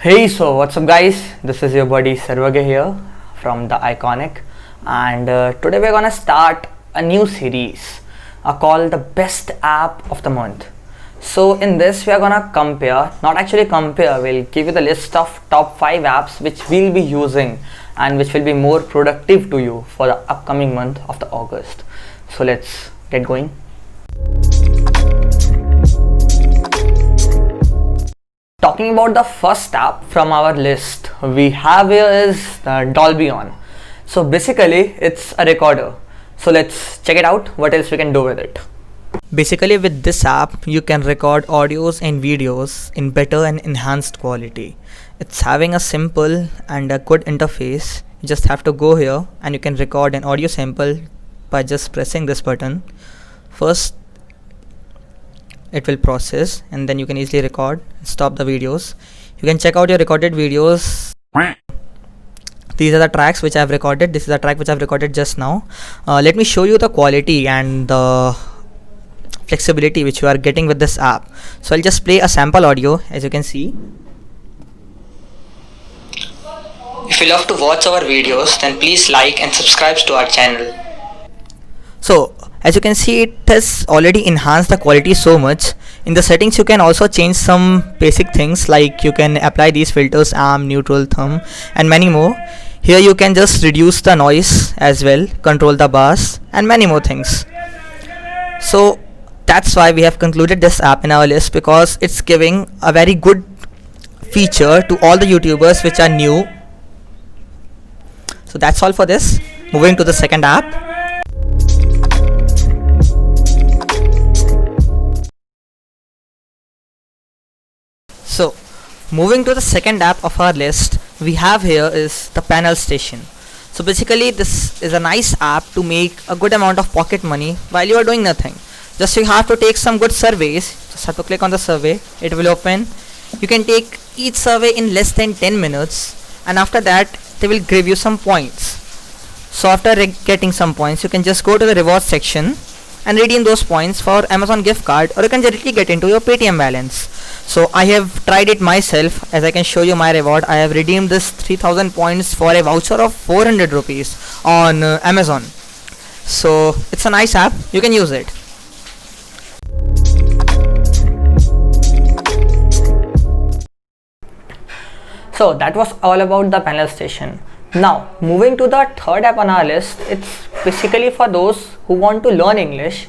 Hey, so what's up, guys? This is your buddy Sarvage here from The Iconic, and today we're gonna start a new series called the Best App of the Month. So, in this, we are gonna compare, not actually compare, we'll give you the list of top 5 apps which we'll be using and which will be more productive to you for the upcoming month of the August. So, let's get going. Talking about the first app from our list we have here is the Dolby On. So basically it's a recorder. So let's check it out, what else we can do with it. Basically with this app you can record audios and videos in better and enhanced quality. It's having a simple and a good interface. You just have to go here and you can record an audio sample by just pressing this button. First it will process and then you can easily record, stop the videos. You can check out your recorded videos. These are the tracks which I have recorded. This is the track which I have recorded just now. Let me show you the quality and the flexibility which you are getting with this app. So I'll just play a sample audio. As you can see, if you love to watch our videos, then please like and subscribe to our channel. So as you can see, it has already enhanced the quality so much. In the settings you can also change some basic things, like you can apply these filters, amp, neutral, thumb and many more. Here you can just reduce the noise as well, control the bass and many more things. So that's why we have concluded this app in our list, because it's giving a very good feature to all the YouTubers which are new. So that's all for this. Moving to the second app. So moving to the second app of our list we have here is the Panel Station. So basically this is a nice app to make a good amount of pocket money while you are doing nothing. Just you have to take some good surveys. Just have to click on the survey, it will open. You can take each survey in less than 10 minutes and after that they will give you some points. So after getting some points you can just go to the rewards section and redeem those points for Amazon gift card, or you can directly get into your Paytm balance. So I have tried it myself. As I can show you my reward, I have redeemed this 3000 points for a voucher of 400 rupees on Amazon. So it's a nice app, you can use it. So that was all about the Panel Station. Now moving to the third app on our list, it's basically for those who want to learn English.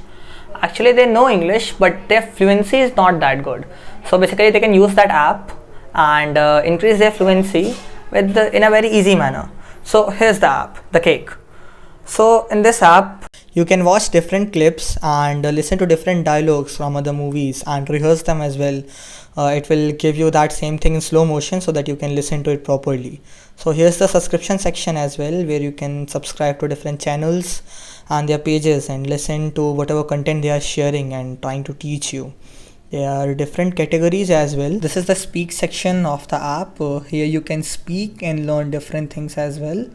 Actually they know English but their fluency is not that good. So basically they can use that app and increase their fluency in a very easy manner. So here's the app, The Cake. So in this app you can watch different clips and listen to different dialogues from other movies and rehearse them as well. It will give you that same thing in slow motion so that you can listen to it properly. So here's the subscription section as well, where you can subscribe to different channels and their pages and listen to whatever content they are sharing and trying to teach you. There are different categories as well. This is the speak section of the app. Here you can speak and learn different things as well.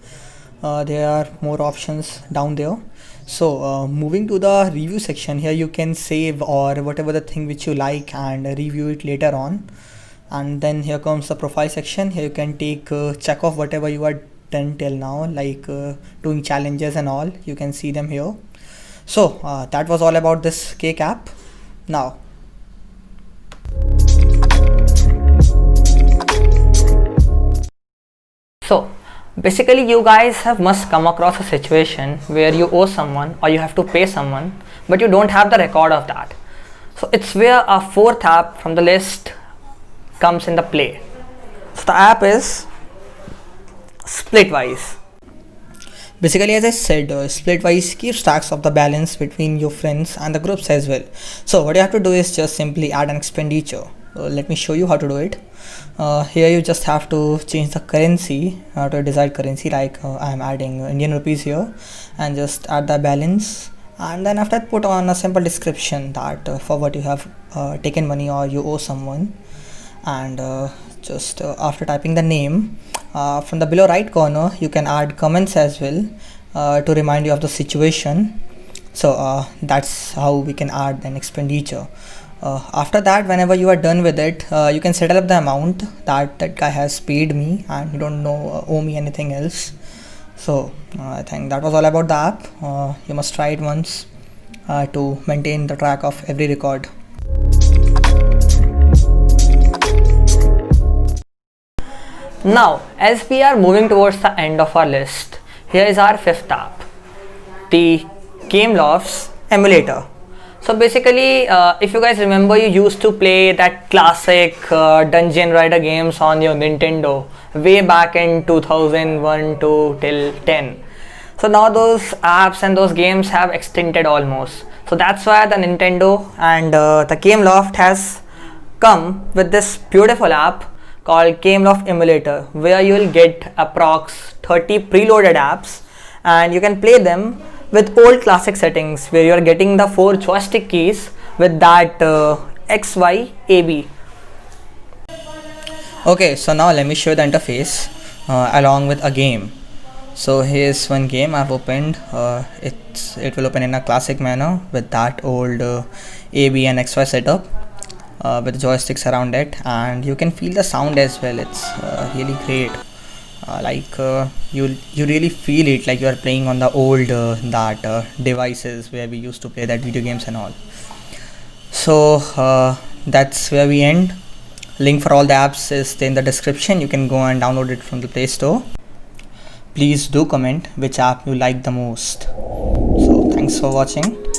There are more options down there. So moving to the review section, here you can save or whatever the thing which you like and review it later on. And then here comes the profile section. Here you can take check off whatever you are done till now, like doing challenges and all. You can see them here. So that was all about this Cake app. Now so basically you guys must come across a situation where you owe someone or you have to pay someone but you don't have the record of that. So it's where a fourth app from the list comes in the play. So the app is Splitwise. Basically, as I said, Splitwise keeps tracks of the balance between your friends and the groups as well. So what you have to do is just simply add an expenditure. Let me show you how to do it. Here you just have to change the currency to a desired currency, like I am adding Indian rupees here, and just add the balance, and then after that put on a simple description that for what you have taken money or you owe someone, and just after typing the name, from the below right corner you can add comments as well to remind you of the situation. So that's how we can add an expenditure. After that, whenever you are done with it, you can settle up the amount that guy has paid me, and you don't know owe me anything else. So I think that was all about the app. You must try it once to maintain the track of every record. Now, as we are moving towards the end of our list, here is our fifth app, the Gamelofts emulator. So basically, if you guys remember, you used to play that classic Dungeon Rider games on your Nintendo way back in 2001 to till 10. So now those apps and those games have extended almost. So that's why the Nintendo and the Gameloft has come with this beautiful app called Gameloft Emulator, where you will get approx 30 preloaded apps and you can play them with old classic settings, where you are getting the 4 joystick keys with that X, Y, A, B. Okay, so now let me show you the interface along with a game. So here's one game I've opened. It will open in a classic manner with that old A, B and X, Y setup with joysticks around it, and you can feel the sound as well. It's really great. You really feel it like you are playing on the old devices where we used to play that video games and all. So that's where we end. Link for all the apps is in the description. You can go and download it from the Play Store. Please do comment which app you like the most. So thanks for watching.